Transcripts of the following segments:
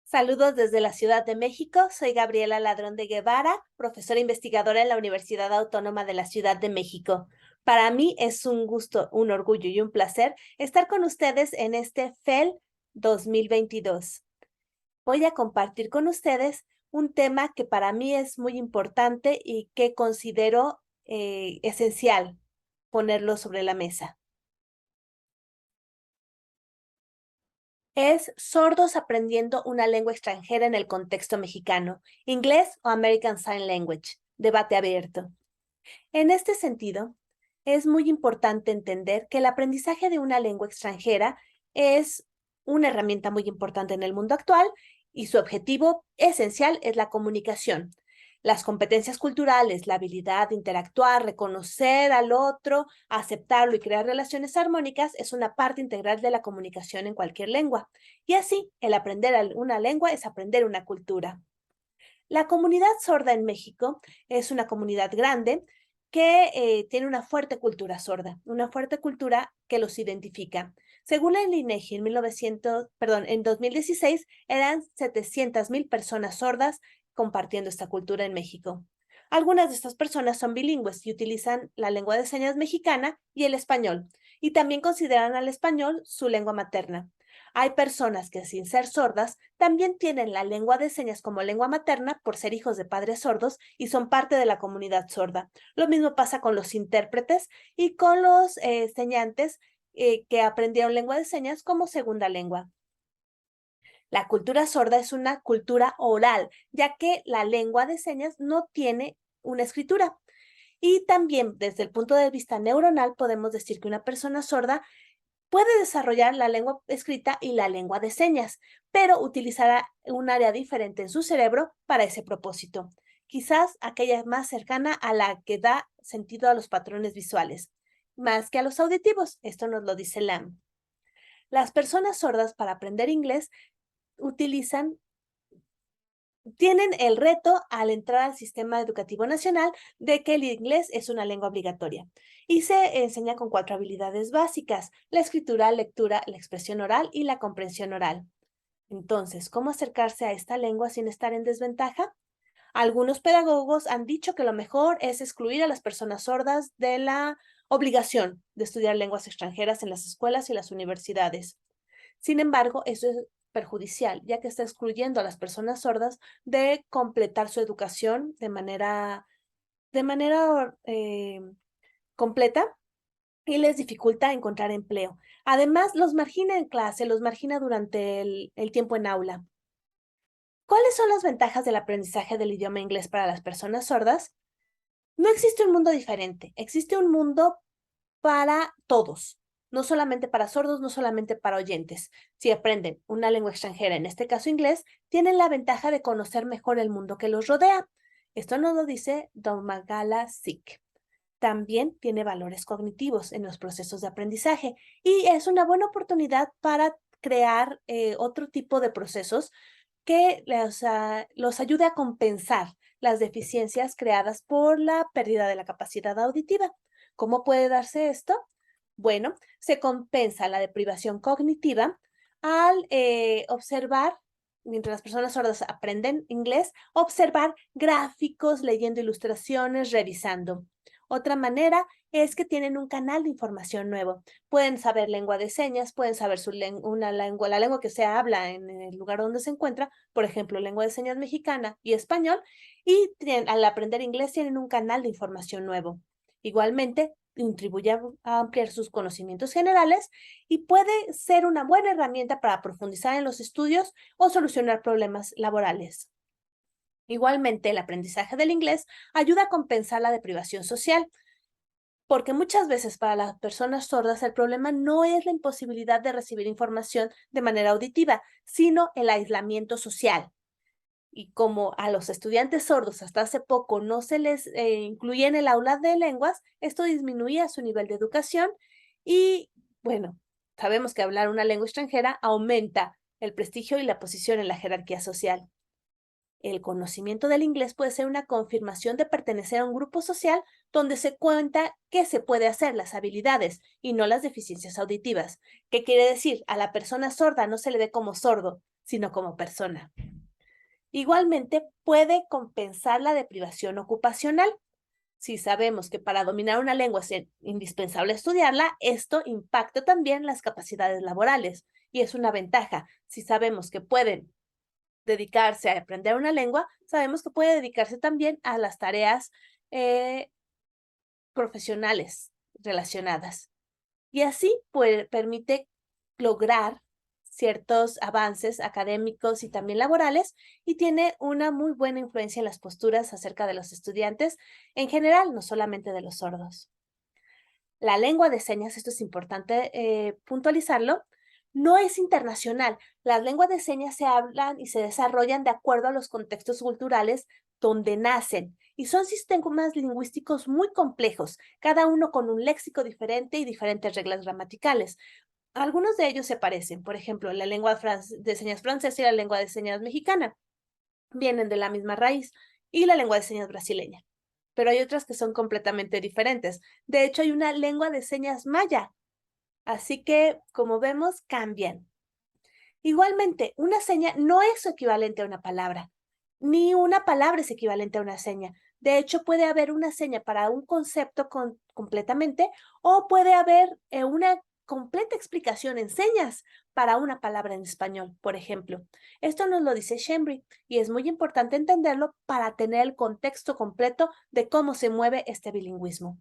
Saludos desde la Ciudad de México. Soy Gabriela Ladrón de Guevara, profesora investigadora en la Universidad Autónoma de la Ciudad de México. Para mí es un gusto, un orgullo y un placer estar con ustedes en este FEL 2022. Voy a compartir con ustedes un tema que para mí es muy importante y que considero esencial ponerlo sobre la mesa. Es sordos aprendiendo una lengua extranjera en el contexto mexicano, inglés o American Sign Language, debate abierto. En este sentido, es muy importante entender que el aprendizaje de una lengua extranjera es una herramienta muy importante en el mundo actual y su objetivo esencial es la comunicación. Las competencias culturales, la habilidad de interactuar, reconocer al otro, aceptarlo y crear relaciones armónicas es una parte integral de la comunicación en cualquier lengua. Y así, el aprender una lengua es aprender una cultura. La comunidad sorda en México es una comunidad grande que tiene una fuerte cultura sorda, una fuerte cultura que los identifica. Según el INEGI en 2016 eran 700,000 personas sordas compartiendo esta cultura en México. Algunas de estas personas son bilingües y utilizan la lengua de señas mexicana y el español, y también consideran al español su lengua materna. Hay personas que, sin ser sordas, también tienen la lengua de señas como lengua materna por ser hijos de padres sordos y son parte de la comunidad sorda. Lo mismo pasa con los intérpretes y con los señantes que aprendieron lengua de señas como segunda lengua. La cultura sorda es una cultura oral, ya que la lengua de señas no tiene una escritura. Y también desde el punto de vista neuronal podemos decir que una persona sorda puede desarrollar la lengua escrita y la lengua de señas, pero utilizará un área diferente en su cerebro para ese propósito. Quizás aquella más cercana a la que da sentido a los patrones visuales, más que a los auditivos. Esto nos lo dice Lam. Las personas sordas para aprender inglés utilizan tienen el reto al entrar al sistema educativo nacional de que el inglés es una lengua obligatoria y se enseña con 4 habilidades básicas: la escritura, lectura, la expresión oral y la comprensión oral. Entonces, ¿cómo acercarse a esta lengua sin estar en desventaja? Algunos pedagogos han dicho que lo mejor es excluir a las personas sordas de la obligación de estudiar lenguas extranjeras en las escuelas y las universidades. Sin embargo, eso es perjudicial, ya que está excluyendo a las personas sordas de completar su educación de manera completa y les dificulta encontrar empleo. Además, los margina en clase, los margina durante el tiempo en aula. ¿Cuáles son las ventajas del aprendizaje del idioma inglés para las personas sordas? No existe un mundo diferente, existe un mundo para todos, no solamente para sordos, no solamente para oyentes. Si aprenden una lengua extranjera, en este caso inglés, tienen la ventaja de conocer mejor el mundo que los rodea. Esto nos lo dice Domagala Sik. También tiene valores cognitivos en los procesos de aprendizaje y es una buena oportunidad para crear otro tipo de procesos que los ayude a compensar las deficiencias creadas por la pérdida de la capacidad auditiva. ¿Cómo puede darse esto? Bueno, se compensa la deprivación cognitiva al observar, mientras las personas sordas aprenden inglés, observar gráficos, leyendo ilustraciones, revisando. Otra manera es que tienen un canal de información nuevo. Pueden saber lengua de señas, pueden saber la lengua que se habla en el lugar donde se encuentra, por ejemplo, lengua de señas mexicana y español, y al aprender inglés tienen un canal de información nuevo. Igualmente, contribuye a ampliar sus conocimientos generales y puede ser una buena herramienta para profundizar en los estudios o solucionar problemas laborales. Igualmente, el aprendizaje del inglés ayuda a compensar la deprivación social, porque muchas veces para las personas sordas el problema no es la imposibilidad de recibir información de manera auditiva, sino el aislamiento social. Y como a los estudiantes sordos hasta hace poco no se les incluía en el aula de lenguas, esto disminuía su nivel de educación y, bueno, sabemos que hablar una lengua extranjera aumenta el prestigio y la posición en la jerarquía social. El conocimiento del inglés puede ser una confirmación de pertenecer a un grupo social donde se cuenta qué se puede hacer, las habilidades y no las deficiencias auditivas. ¿Qué quiere decir? A la persona sorda no se le ve como sordo, sino como persona. Igualmente, puede compensar la deprivación ocupacional. Si sabemos que para dominar una lengua es indispensable estudiarla, esto impacta también las capacidades laborales y es una ventaja. Si sabemos que pueden dedicarse a aprender una lengua, sabemos que puede dedicarse también a las tareas eh, profesionales relacionadas. Y así permite lograr ciertos avances académicos y también laborales y tiene una muy buena influencia en las posturas acerca de los estudiantes en general, no solamente de los sordos. La lengua de señas, esto es importante puntualizarlo, no es internacional. Las lenguas de señas se hablan y se desarrollan de acuerdo a los contextos culturales donde nacen y son sistemas lingüísticos muy complejos, cada uno con un léxico diferente y diferentes reglas gramaticales. Algunos de ellos se parecen, por ejemplo, la lengua de señas francesa y la lengua de señas mexicana vienen de la misma raíz y la lengua de señas brasileña, pero hay otras que son completamente diferentes. De hecho, hay una lengua de señas maya, así que, como vemos, cambian. Igualmente, una seña no es equivalente a una palabra, ni una palabra es equivalente a una seña. De hecho, puede haber una seña para un concepto completamente o puede haber una completa explicación en señas para una palabra en español, por ejemplo. Esto nos lo dice Schembri y es muy importante entenderlo para tener el contexto completo de cómo se mueve este bilingüismo.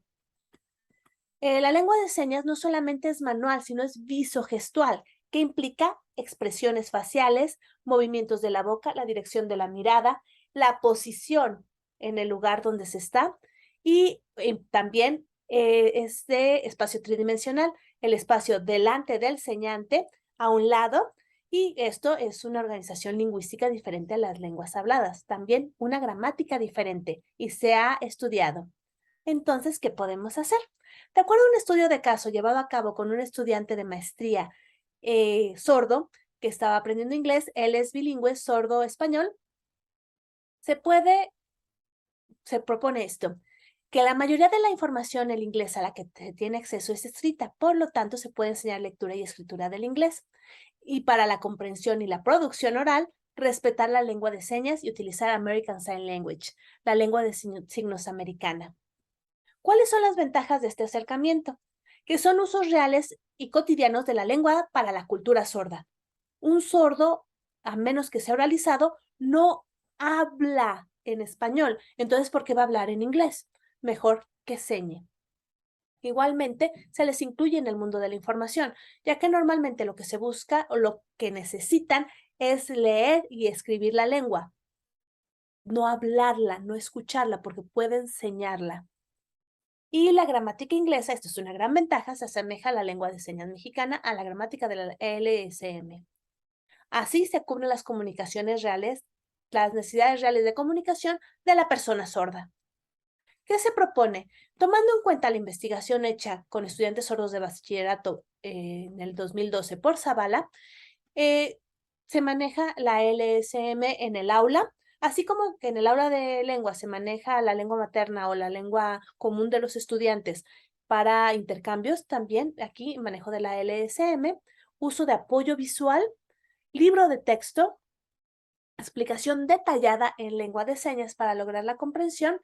La lengua de señas no solamente es manual, sino es visogestual, que implica expresiones faciales, movimientos de la boca, la dirección de la mirada, la posición en el lugar donde se está y también este espacio tridimensional, el espacio delante del señante, a un lado, y esto es una organización lingüística diferente a las lenguas habladas, también una gramática diferente y se ha estudiado. Entonces, ¿qué podemos hacer? De acuerdo a un estudio de caso llevado a cabo con un estudiante de maestría sordo que estaba aprendiendo inglés, él es bilingüe sordo-español, se propone esto, que la mayoría de la información en inglés a la que se tiene acceso es escrita, por lo tanto se puede enseñar lectura y escritura del inglés. Y para la comprensión y la producción oral, respetar la lengua de señas y utilizar American Sign Language, la lengua de signos americana. ¿Cuáles son las ventajas de este acercamiento? Que son usos reales y cotidianos de la lengua para la cultura sorda. Un sordo, a menos que sea oralizado, no habla en español. Entonces, ¿por qué va a hablar en inglés? Mejor que señe. Igualmente, se les incluye en el mundo de la información, ya que normalmente lo que se busca o lo que necesitan es leer y escribir la lengua, no hablarla, no escucharla, porque puede enseñarla. Y la gramática inglesa, esto es una gran ventaja, se asemeja a la lengua de señas mexicana, a la gramática de la LSM. Así se cubren las comunicaciones reales, las necesidades reales de comunicación de la persona sorda. ¿Qué se propone? Tomando en cuenta la investigación hecha con estudiantes sordos de bachillerato en el 2012 por Zavala, se maneja la LSM en el aula, así como que en el aula de lengua se maneja la lengua materna o la lengua común de los estudiantes para intercambios, también aquí manejo de la LSM, uso de apoyo visual, libro de texto, explicación detallada en lengua de señas para lograr la comprensión,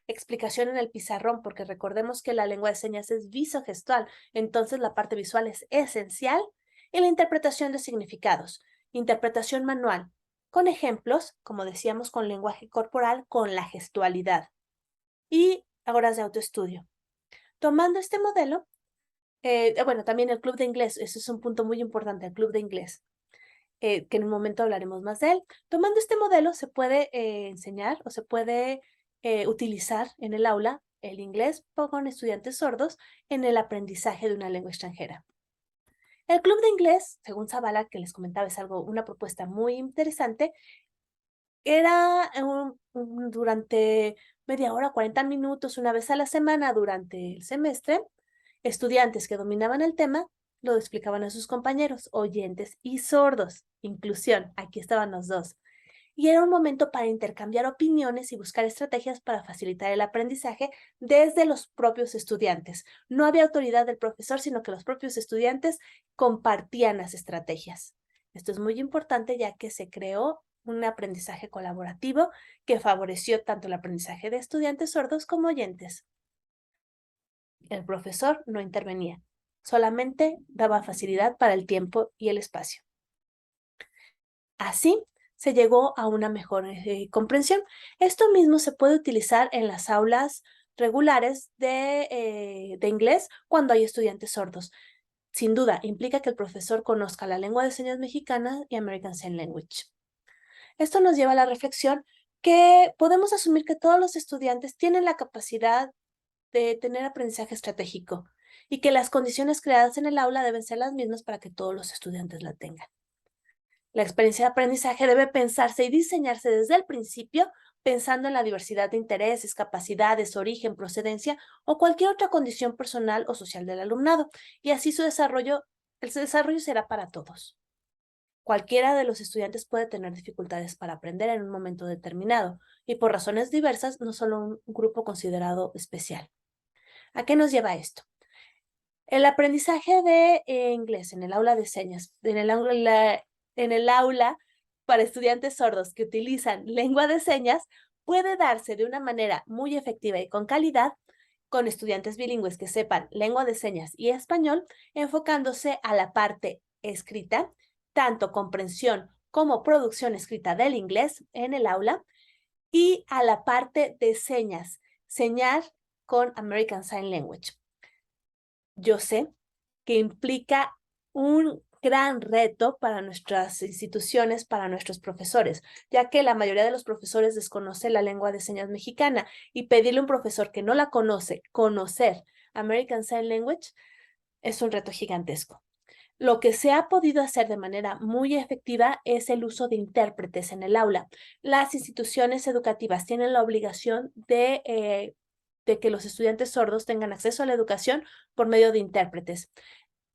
explicación en el pizarrón, porque recordemos que la lengua de señas es visogestual, entonces la parte visual es esencial, y la interpretación de significados, interpretación manual, con ejemplos, como decíamos, con lenguaje corporal, con la gestualidad, y horas de autoestudio. Tomando este modelo, bueno, también el club de inglés, ese es un punto muy importante, el club de inglés. Que en un momento hablaremos más de él. Tomando este modelo, se puede enseñar o se puede utilizar en el aula el inglés con estudiantes sordos en el aprendizaje de una lengua extranjera. El club de inglés, según Zavala, que les comentaba, es una propuesta muy interesante, era durante media hora, 40 minutos, una vez a la semana durante el semestre, estudiantes que dominaban el tema lo explicaban a sus compañeros, oyentes y sordos. Inclusión, aquí estaban los dos. Y era un momento para intercambiar opiniones y buscar estrategias para facilitar el aprendizaje desde los propios estudiantes. No había autoridad del profesor, sino que los propios estudiantes compartían las estrategias. Esto es muy importante ya que se creó un aprendizaje colaborativo que favoreció tanto el aprendizaje de estudiantes sordos como oyentes. El profesor no intervenía, solamente daba facilidad para el tiempo y el espacio. Así se llegó a una mejor comprensión. Esto mismo se puede utilizar en las aulas regulares de inglés cuando hay estudiantes sordos. Sin duda, implica que el profesor conozca la lengua de señas mexicana y American Sign Language. Esto nos lleva a la reflexión que podemos asumir que todos los estudiantes tienen la capacidad de tener aprendizaje estratégico y que las condiciones creadas en el aula deben ser las mismas para que todos los estudiantes la tengan. La experiencia de aprendizaje debe pensarse y diseñarse desde el principio, pensando en la diversidad de intereses, capacidades, origen, procedencia o cualquier otra condición personal o social del alumnado, y así el desarrollo será para todos. Cualquiera de los estudiantes puede tener dificultades para aprender en un momento determinado, y por razones diversas, no solo un grupo considerado especial. ¿A qué nos lleva esto? El aprendizaje de inglés en el aula de señas, en el aula para estudiantes sordos que utilizan lengua de señas, puede darse de una manera muy efectiva y con calidad con estudiantes bilingües que sepan lengua de señas y español, enfocándose a la parte escrita, tanto comprensión como producción escrita del inglés en el aula, y a la parte de señas, señar con American Sign Language. Yo sé que implica un gran reto para nuestras instituciones, para nuestros profesores, ya que la mayoría de los profesores desconoce la lengua de señas mexicana y pedirle a un profesor que no la conoce, conocer American Sign Language es un reto gigantesco. Lo que se ha podido hacer de manera muy efectiva es el uso de intérpretes en el aula. Las instituciones educativas tienen la obligación de que los estudiantes sordos tengan acceso a la educación por medio de intérpretes.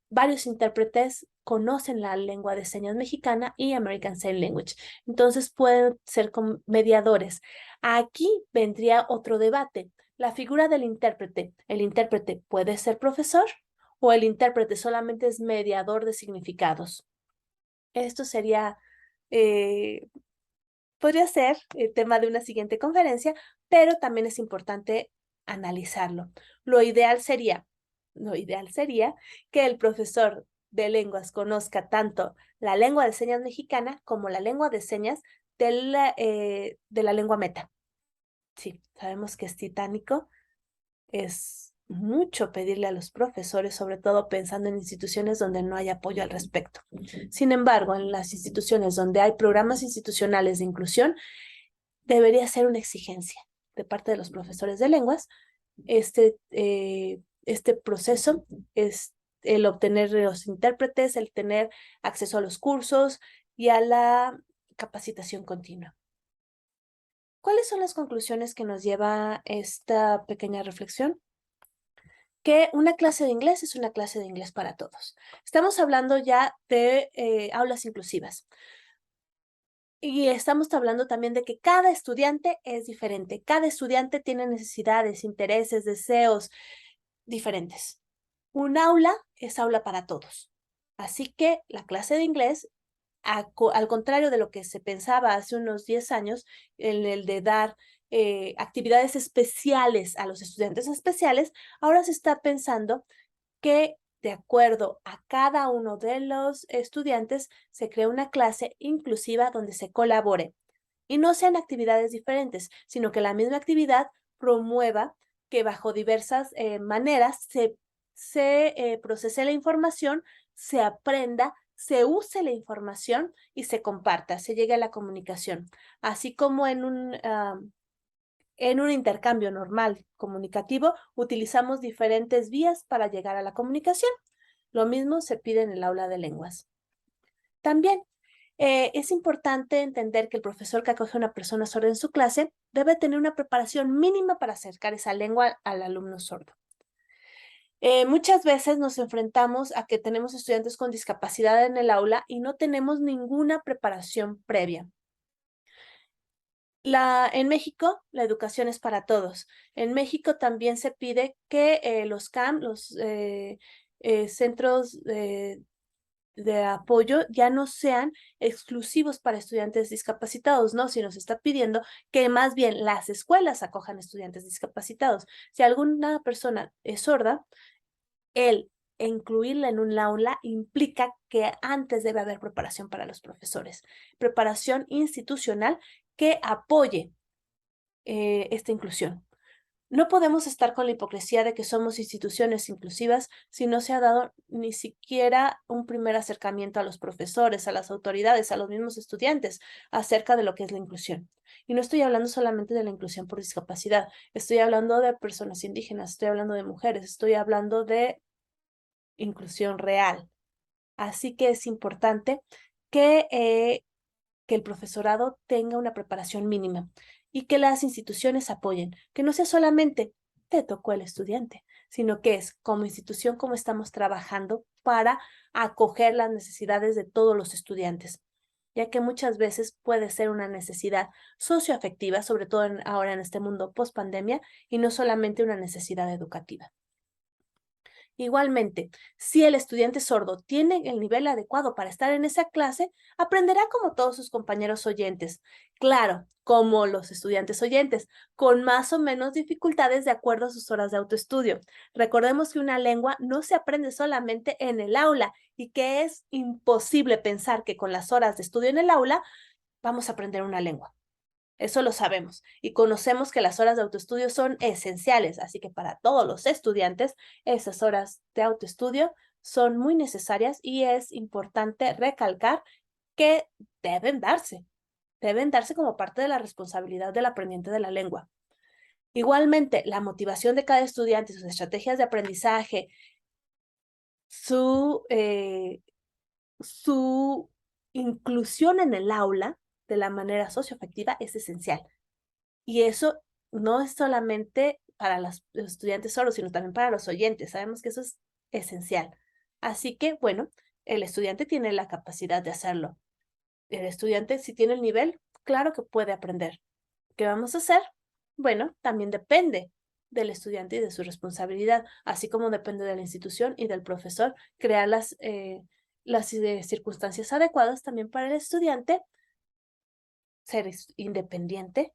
Varios intérpretes conocen la lengua de señas mexicana y American Sign Language, entonces pueden ser mediadores. Aquí vendría otro debate, la figura del intérprete. ¿El intérprete puede ser profesor o el intérprete solamente es mediador de significados? Esto eh, podría ser el tema de una siguiente conferencia, pero también es importante analizarlo. Lo ideal sería que el profesor de lenguas conozca tanto la lengua de señas mexicana como la lengua de señas de la lengua meta. Sí, sabemos que es titánico, es mucho pedirle a los profesores, sobre todo pensando en instituciones donde no hay apoyo al respecto. Sin embargo, en las instituciones donde hay programas institucionales de inclusión, debería ser una exigencia de parte de los profesores de lenguas. Este proceso es el obtener los intérpretes, el tener acceso a los cursos y a la capacitación continua. ¿Cuáles son las conclusiones que nos lleva esta pequeña reflexión? Que una clase de inglés es una clase de inglés para todos. Estamos hablando ya de aulas inclusivas. Y estamos hablando también de que cada estudiante es diferente. Cada estudiante tiene necesidades, intereses, deseos diferentes. Un aula es aula para todos. Así que la clase de inglés, al contrario de lo que se pensaba hace unos 10 años, en el de dar actividades especiales a los estudiantes especiales, ahora se está pensando que de acuerdo a cada uno de los estudiantes se crea una clase inclusiva donde se colabore y no sean actividades diferentes, sino que la misma actividad promueva que bajo diversas maneras se procese la información, se aprenda, se use la información y se comparta, se llegue a la comunicación, así como en un intercambio normal comunicativo, utilizamos diferentes vías para llegar a la comunicación. Lo mismo se pide en el aula de lenguas. También es importante entender que el profesor que acoge a una persona sorda en su clase debe tener una preparación mínima para acercar esa lengua al alumno sordo. Muchas veces nos enfrentamos a que tenemos estudiantes con discapacidad en el aula y no tenemos ninguna preparación previa. En México, la educación es para todos. En México también se pide que los CAM, los centros de apoyo ya no sean exclusivos para estudiantes discapacitados, ¿no? Sino se está pidiendo que más bien las escuelas acojan estudiantes discapacitados. Si alguna persona es sorda, el incluirla en un aula implica que antes debe haber preparación para los profesores, preparación institucional que apoye esta inclusión. No podemos estar con la hipocresía de que somos instituciones inclusivas si no se ha dado ni siquiera un primer acercamiento a los profesores, a las autoridades, a los mismos estudiantes acerca de lo que es la inclusión. Y no estoy hablando solamente de la inclusión por discapacidad, estoy hablando de personas indígenas, estoy hablando de mujeres, estoy hablando de inclusión real. Así que es importante que el profesorado tenga una preparación mínima y que las instituciones apoyen, que no sea solamente te tocó el estudiante, sino que es como institución como estamos trabajando para acoger las necesidades de todos los estudiantes, ya que muchas veces puede ser una necesidad socioafectiva, sobre todo ahora en este mundo post pandemia, y no solamente una necesidad educativa. Igualmente, si el estudiante sordo tiene el nivel adecuado para estar en esa clase, aprenderá como todos sus compañeros oyentes. Claro, como los estudiantes oyentes, con más o menos dificultades de acuerdo a sus horas de autoestudio. Recordemos que una lengua no se aprende solamente en el aula y que es imposible pensar que con las horas de estudio en el aula vamos a aprender una lengua. Eso lo sabemos y conocemos que las horas de autoestudio son esenciales, así que para todos los estudiantes esas horas de autoestudio son muy necesarias y es importante recalcar que deben darse como parte de la responsabilidad del aprendiente de la lengua. Igualmente, la motivación de cada estudiante, sus estrategias de aprendizaje, su, eh, su inclusión en el aula de la manera socioafectiva es esencial. Y eso no es solamente para los estudiantes solos, sino también para los oyentes. Sabemos que eso es esencial. Así que, bueno, el estudiante tiene la capacidad de hacerlo. El estudiante, si tiene el nivel, claro que puede aprender. ¿Qué vamos a hacer? Bueno, también depende del estudiante y de su responsabilidad, así como depende de la institución y del profesor crear las circunstancias adecuadas también para el estudiante ser independiente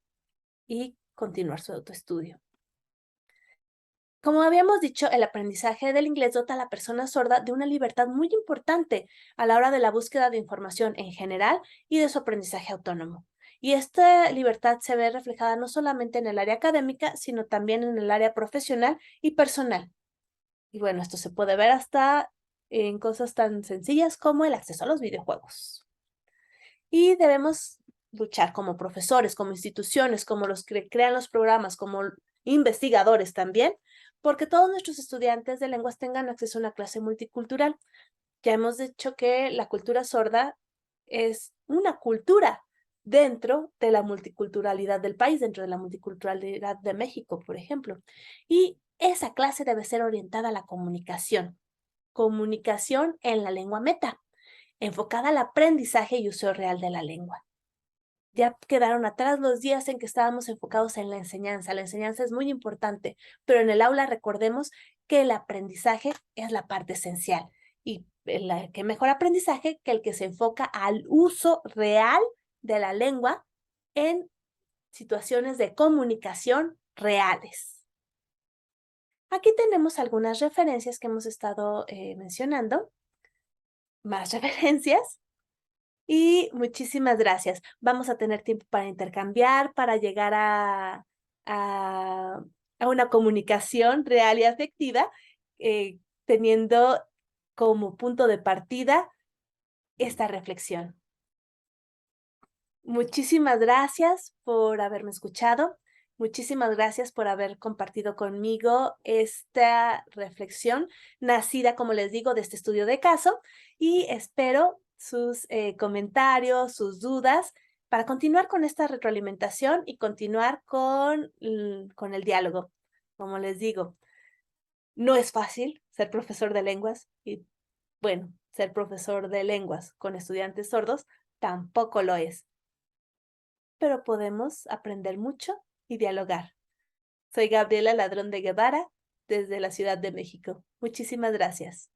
y continuar su autoestudio. Como habíamos dicho, el aprendizaje del inglés dota a la persona sorda de una libertad muy importante a la hora de la búsqueda de información en general y de su aprendizaje autónomo. Y esta libertad se ve reflejada no solamente en el área académica, sino también en el área profesional y personal. Y bueno, esto se puede ver hasta en cosas tan sencillas como el acceso a los videojuegos. Y debemos luchar como profesores, como instituciones, como los que crean los programas, como investigadores también, porque todos nuestros estudiantes de lenguas tengan acceso a una clase multicultural. Ya hemos dicho que la cultura sorda es una cultura dentro de la multiculturalidad del país, dentro de la multiculturalidad de México, por ejemplo. Y esa clase debe ser orientada a la comunicación en la lengua meta, enfocada al aprendizaje y uso real de la lengua. Ya quedaron atrás los días en que estábamos enfocados en la enseñanza. La enseñanza es muy importante, pero en el aula recordemos que el aprendizaje es la parte esencial. Y qué mejor aprendizaje que el que se enfoca al uso real de la lengua en situaciones de comunicación reales. Aquí tenemos algunas referencias que hemos estado mencionando, más referencias. Y muchísimas gracias. Vamos a tener tiempo para intercambiar, para llegar a, a una comunicación real y afectiva, teniendo como punto de partida esta reflexión. Muchísimas gracias por haberme escuchado. Muchísimas gracias por haber compartido conmigo esta reflexión nacida, como les digo, de este estudio de caso y espero sus comentarios, sus dudas para continuar con esta retroalimentación y continuar con el diálogo. Como les digo, no es fácil ser profesor de lenguas y, bueno, ser profesor de lenguas con estudiantes sordos tampoco lo es, pero podemos aprender mucho y dialogar. Soy Gabriela Ladrón de Guevara, desde la Ciudad de México. Muchísimas gracias.